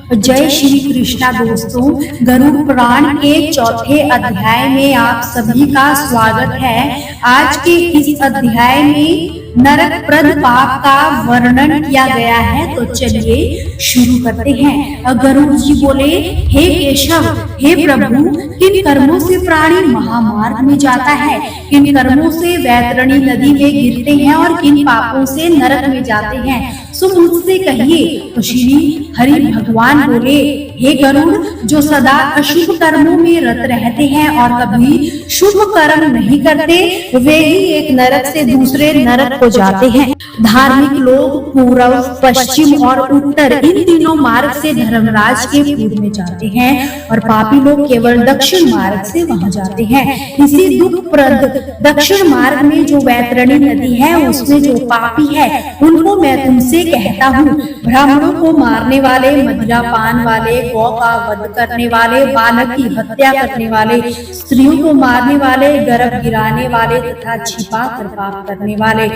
जय श्री कृष्णा दोस्तों, गरुड़ पुराण के चौथे अध्याय में आप सभी का स्वागत है। आज के इस अध्याय में नरकप्रद पाप का वर्णन किया गया है, तो चलिए शुरू करते हैं। गरुड़ जी बोले, हे केशव, हे प्रभु, किन कर्मों से प्राणी महामार्ग में जाता है, किन कर्मों से वैतरणी नदी में गिरते हैं और किन पापों से नरक में जाते हैं, सो मुझसे कहिए। तो श्री हरि भगवान बोले, हे गरुड़, जो सदा अशुभ कर्मों में रत रहते हैं और कभी शुभ कर्म नहीं करते, वे ही एक नरक से दूसरे नरक को जाते हैं। धार्मिक लोग पूर्व, पश्चिम और उत्तर इन तीनों मार्ग से धर्मराज के पूर्व में जाते हैं और पापी लोग केवल दक्षिण मार्ग से वहां जाते हैं। इसी दुखप्रद दक्षिण मार्ग में जो वैतरणी नदी है, उसमें जो पापी है, उनको मैं तुमसे कहता हूँ, ब्राह्मणों को मारने वाले, मदिरा पान वाले, गौ का वध करने वाले, बालक की हत्या करने वाले, स्त्रियों को मारने वाले, गर्भ गिराने वाले तथा छिपा कर पाप करने वाले,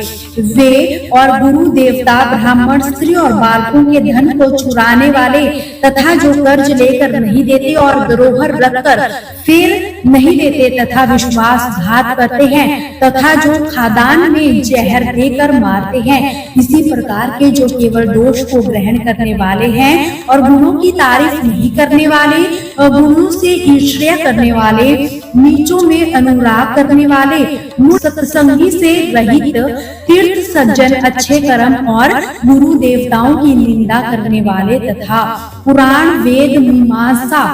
वे और गुरु देवता, ब्राह्मण, स्त्री और बालकों के धन को चुराने वाले तथा जो कर्ज लेकर नहीं देते और धरोहर रखकर फिर नहीं देते तथा विश्वासघात करते हैं तथा जो खादान में जहर देकर मारते हैं, इसी प्रकार के जो केवल दोष को ग्रहण करने वाले हैं और गुणों की तारीफ नहीं करने वाले और गुणों से ईर्ष्या करने वाले, नीचों में अनुराग करने वाले, सत्संगी से रहित, तीर्थ सज्जन, अच्छे कर्म और गुरु देवताओं की निंदा करने वाले तथा पुराण, वेद, मीमांसा,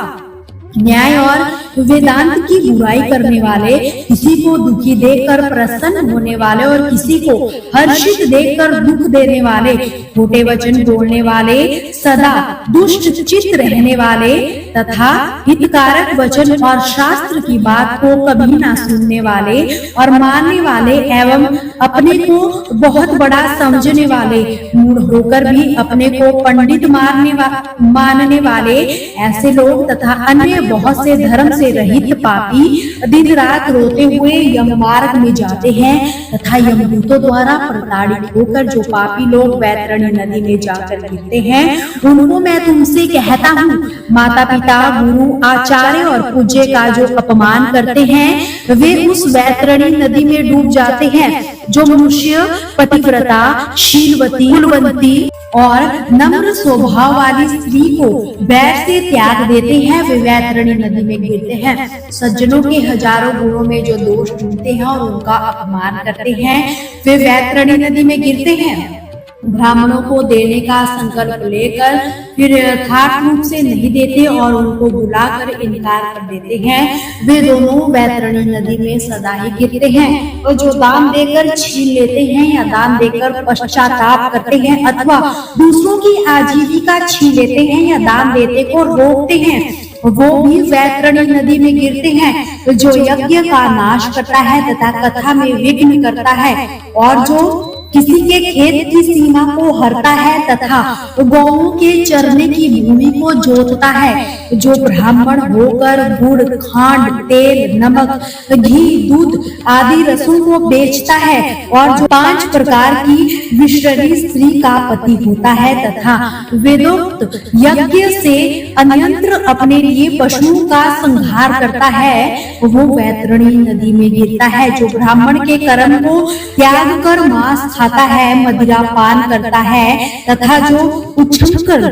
न्याय और वेदांत की बुराई करने वाले, किसी को दुखी देखकर प्रसन्न होने वाले और किसी को हर्षित देखकर दुख देने वाले, खोटे वचन बोलने वाले, सदा दुष्ट चित्त रहने वाले तथा हितकारक वचन और शास्त्र की बात को कभी ना सुनने वाले और मानने वाले एवं अपने को बहुत बड़ा समझने वाले, मूढ़ होकर भी अपने को पंडित मानने वाले, ऐसे लोग तथा अन्य बहुत से धर्म से रहित पापी दिन रात रोते हुए यम मार्ग में जाते हैं तथा यमदूतों द्वारा प्रताड़ित होकर जो पापी लोग वैतरणी नदी में जाकर गिरते हैं, उनको मैं तुमसे कहता हूँ, माता पिता, गुरु, आचार्य और पूज्य का जो अपमान करते हैं, वे उस वैतरणी नदी में डूब जाते हैं। जो मनुष्य पतिव्रता, शीलवती, कुलवती और नम्र स्वभाव वाली स्त्री को बैर से त्याग देते हैं, वे वैतरणी नदी में गिरते हैं। सज्जनों के हजारों गुणों में जो दोष ढूंढते हैं और उनका अपमान करते हैं, वे वैतरणी नदी में गिरते हैं। ब्राह्मणों को देने का संकल्प लेकर फिर यथार्थ रूप से नहीं देते और उनको बुलाकर इनकार कर देते हैं, वे दोनों वैतरणी नदी में सदा ही गिरते हैं। और जो दान देकर छीन लेते हैं या दान देकर पश्चाताप करते हैं अथवा दूसरों की आजीविका छीन लेते हैं या दान देते को रोकते हैं, वो भी वैतरणी नदी में गिरते हैं। जो यज्ञ का नाश करता है तथा कथा में विघ्न करता है और जो किसी के खेत की सीमा को हरता है तथा गौओं के चरने की भूमि को जोतता है, जो ब्राह्मण होकर गुड़, खांड, तेल, नमक, घी, दूध आदि रसों को बेचता है और जो 5 प्रकार की विषरी स्त्री का पति होता है तथा वेदोक्त यज्ञ से अन्यंत्र अपने लिए पशुओं का संहार करता है, वो वैतरणी नदी में गिरता है। जो ब्राह्मण के कर्म को त्याग कर मांस खाता है, मदिरा पान करता है तथा जो उच्छृंखल,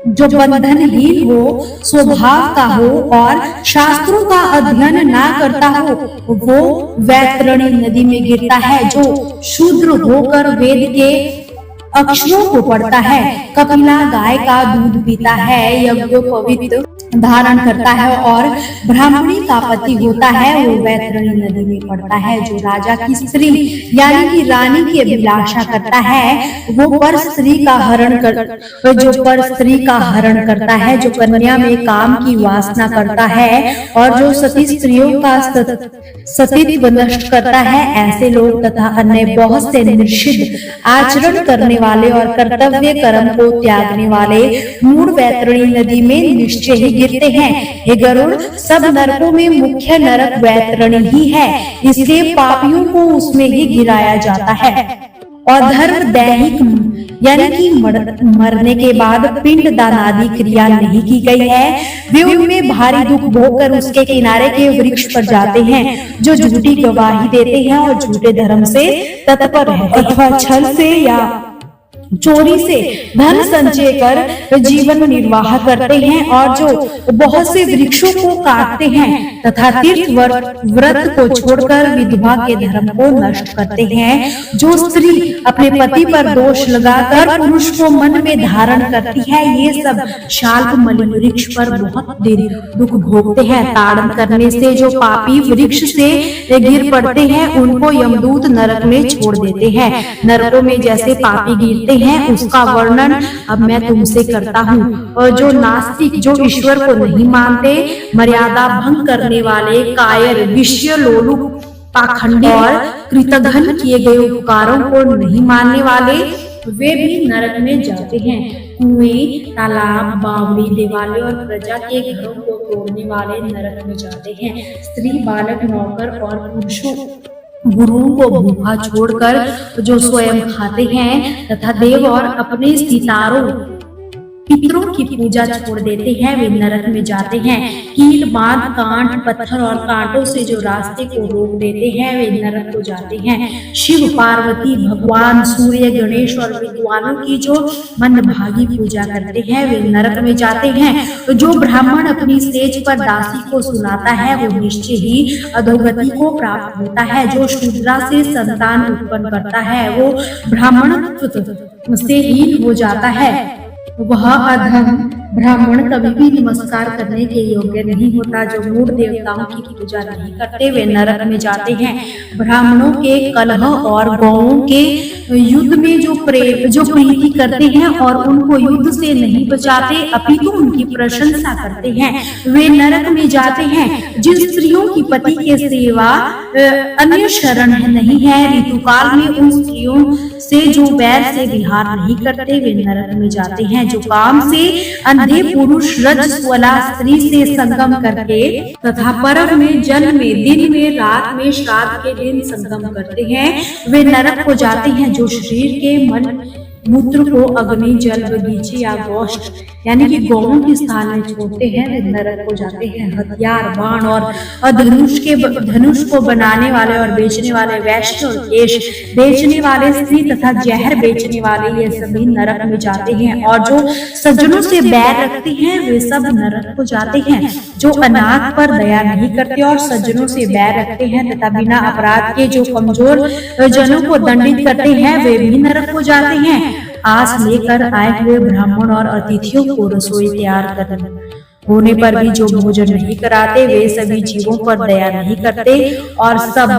जो बंधनहीन हो, स्वभाव का हो और शास्त्रों का अध्ययन ना करता हो, वो वैतरणी नदी में गिरता है। जो शूद्र होकर वेद के अक्षरों को पढ़ता है, कपिला गाय का दूध पीता है, यज्ञोपवीत धारण करता है और ब्राह्मणी का पति होता है, वो वैतरणी नदी में पड़ता है। जो राजा की स्त्री यानी कि रानी की अभिलाषा करता है, वो पर स्त्री का हरण करता है, जो कन्या में काम की वासना करता है और जो सती स्त्रियों का सतीत्व नष्ट करता है, ऐसे लोग तथा अन्य बहुत से निषिद्ध आचरण करने वाले और कर्तव्य कर्म को त्यागने वाले मूढ़ वैतरणी नदी में निश्चय ही गिरते हैं। हे गरुड़, सब नरकों में मुख्य नरक वैतरणी ही है, इसलिए पापियों को उसमें ही गिराया जाता है। अधर्म दैहिक यानी कि मरने के बाद पिंड दान आदि क्रिया नहीं की गई है। वे उनमें भारी दुख भोगकर उसके किनारे के वृक्ष पर जाते हैं जो झूठी गवाही देते हैं और झूठे धर्म से तत्पर है अथवा छल से या चोरी से धन संचय कर जीवन निर्वाह करते हैं और जो बहुत से वृक्षों को काटते हैं तथा तीर्थ व्रत को छोड़कर विधवा के धर्म को नष्ट करते हैं। जो स्त्री अपने पति पर दोष लगाकर पुरुष को मन में धारण करती है, ये सब शाल्व वृक्ष पर बहुत देर दुख भोगते हैं। ताड़न करने से जो पापी वृक्ष से गिर पड़ते हैं उनको यमदूत नरक में छोड़ देते हैं। नरकों में जैसे पापी गिरते हैं उसका वर्णन अब मैं तुमसे करता हूँ। और जो नास्तिक, जो ईश्वर को नहीं मानते, मर्यादा भंग करने वाले, कायर, विषय लोलुप, पाखंडी और कृतघ्न किए गए उपकारों को नहीं मानने वाले, वे भी नरक में जाते हैं। कुएं, तालाब, बावड़ी, देवालय और प्रजा के घरों को तोड़ने वाले नरक में जाते हैं। स्त्री, बालक, नौकर और पुरुषों, गुरुओं को भूखा छोड़कर जो स्वयं खाते हैं तथा देव और अपने सितारों पितरों की पूजा छोड़ देते हैं, वे नरक में जाते हैं। कील, बांध, कांट, पत्थर और कांटों से जो रास्ते को रोक देते हैं वे नरक को जाते हैं। शिव, पार्वती, भगवान, सूर्य, गणेश और विद्वानों की जो मनभागी पूजा करते हैं वे नरक में जाते हैं। जो ब्राह्मण अपनी सेज पर दासी को सुनाता है वो निश्चय ही अधोगति को प्राप्त होता है। जो शूद्रा से संतान उत्पन्न करता है वो ब्राह्मणत्व से हीन हो जाता है। वह अधम ब्राह्मण कभी भी नमस्कार करने के योग्य नहीं होता। जो मूढ़ देवताओं की पूजा नहीं करते वे नरक में जाते हैं। ब्राह्मणों के कलह और गौओं के युद्ध में जो प्रीति करते हैं और उनको युद्ध से नहीं बचाते अपितु उनकी प्रशंसा करते हैं वे नरक में जाते हैं। जिन स्त्रियों की पति के सेवा अन्य शरण नहीं है, ऋतुकाल में उन स्त्रियों से जो बैर से विहार नहीं करते वे नरक में जाते हैं। जो काम से अंधे पुरुष रजस्वला स्त्री से संगम करके तथा पर्व में, जल में, दिन में, रात में, श्राद्ध के दिन संगम करते हैं वे नरक को जाते हैं। जो शरीर के मन मूत्र को अग्नि, जल, बगीचे या गोष्ठ यानी कि गौओं के स्थान में छोड़ते हैं वे नरक को जाते हैं। हथियार, बाण और धनुष को बनाने वाले और बेचने वाले, वैश्य और केश बेचने वाले, स्त्री तथा जहर बेचने वाले, ये सभी नरक में जाते हैं। और जो सज्जनों से बैर रखते हैं वे सब नरक को जाते हैं। जो अनाथ पर दया नहीं करते और सज्जनों से बैर रखते हैं तथा बिना अपराध के जो कमजोर जनों को दंडित करते हैं वे भी नरक को जाते हैं। आस लेकर आए हुए ब्राह्मण और अतिथियों को रसोई तैयार कर होने पर भी जो भोजन नहीं कराते वे सभी जीवों पर दया नहीं करते और सब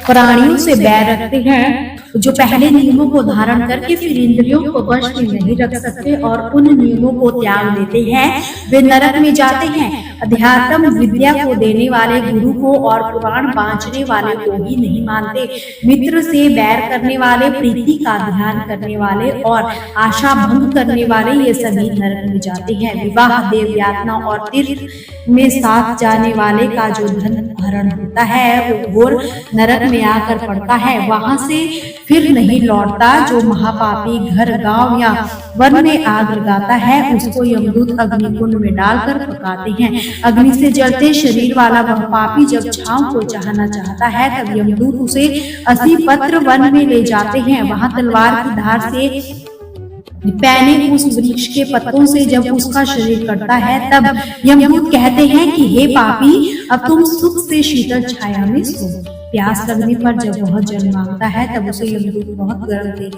प्राणियों से बैर रखते हैं। जो पहले नियमों को धारण करके फिर इंद्रियों को वश में नहीं रख सकते और उन नियमों को त्याग देते हैं वे नरक में जाते हैं। अध्यात्म विद्या को देने वाले गुरु को और पुराण बांचने वाले को ही नहीं मानते। मित्र से बैर करने वाले, प्रीति का ध्यान करने वाले और आशा भंग करने वाले, ये सभी नरक में जाते हैं। विवाह, देव यातना और तीर्थ में साथ जाने वाले का जो धन हरण होता है वो घोर नरक में आकर पड़ता है, वहां से फिर नहीं लौटता। जो महापापी घर, गांव या वन में आग लगाता है उसको यमदूत अग्निकुंड में डालकर पकाते हैं। अग्नि से जलते शरीर वाला वह पापी जब छांव को चाहना चाहता है तब यमदूत उसे 80 पत्र वन में ले जाते हैं। वहां तलवार की धार से पैने उस वृक्ष के पत्तों से जब उसका शरीर कटता है तब यमदूत कहते हैं कि हे पापी, अब तुम सुख से शीतल छाया में सो। प्यास लगने पर जब वह जल मांगता है तब उसे यमदूत बहुत गर्म तेल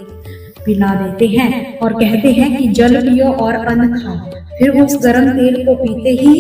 पिला देते हैं और कहते हैं कि जल पियो और अन्न खाओ। फिर उस गर्म तेल को पीते ही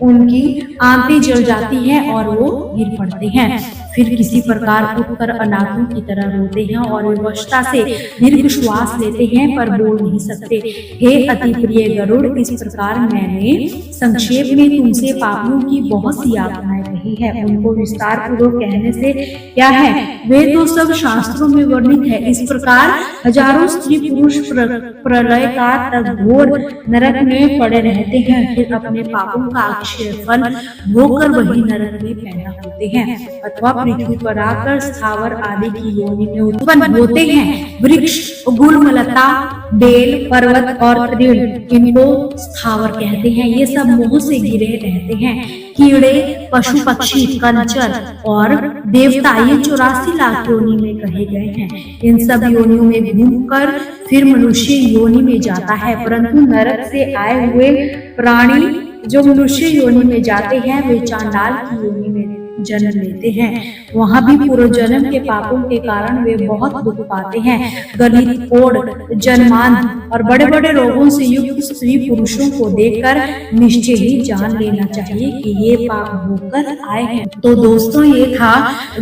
उनकी आंतें जल जाती हैं और वो गिर पड़ते हैं। फिर किसी प्रकार उठकर अनाथों की तरह रोते हैं और विवशता से दीर्घ श्वास लेते हैं पर बोल नहीं सकते। हे अति प्रिय गरुड़, इस प्रकार मैंने संक्षेप में तुमसे पापियों की बहुत सी यातनाएं रही है। उनको विस्तार पूर्वक कहने से क्या है, वे तो सब शास्त्रों में वर्णित है। इस प्रकार हजारों स्त्री पुरुष प्रलय का तक घोर नरक में पड़े रहते हैं, फिर अपने पापों का अक्षय फल भोगकर वही नरक में पैदा होते हैं अथवा पृथ्वी पर आकर स्थावर आदि की योनि में उत्पन्न होते हैं। वृक्ष, गुलमलता, बेल, पर्वत और तृण, इनको स्थावर कहते हैं। ये सब मोह से घिरे रहते हैं। कीड़े, पशु पक्षी, कंचर और देवता, ये 84 लाख योनि में कहे गए हैं। इन सब योनियों में घूमकर फिर मनुष्य योनि में जाता है, परंतु नरक से आए हुए प्राणी जो मनुष्य योनि में जाते हैं वे चांडाल की योनि में जन्म लेते हैं। वहां भी पूर्व जन्म के पापों के कारण वे बहुत दुख पाते हैं। गलित, कोढ़, जन्मांध और बड़े बड़े रोगों से युक्त स्त्री पुरुषों को देखकर निश्चय ही जान लेना चाहिए कि ये पाप भोगकर आए हैं। तो दोस्तों, ये था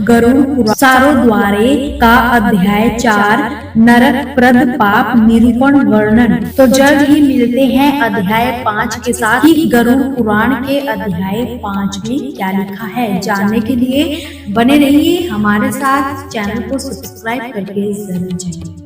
गरुड़ पुराण सारोद्वारे का अध्याय 4 नरक प्रद पाप निरूपण वर्णन। तो जल्द ही मिलते हैं अध्याय 5 के साथ कि गरुड़ पुराण के अध्याय 5 में क्या लिखा है। जानने के लिए बने रहिए हमारे साथ, चैनल को सब्सक्राइब करके जरूर जाइए।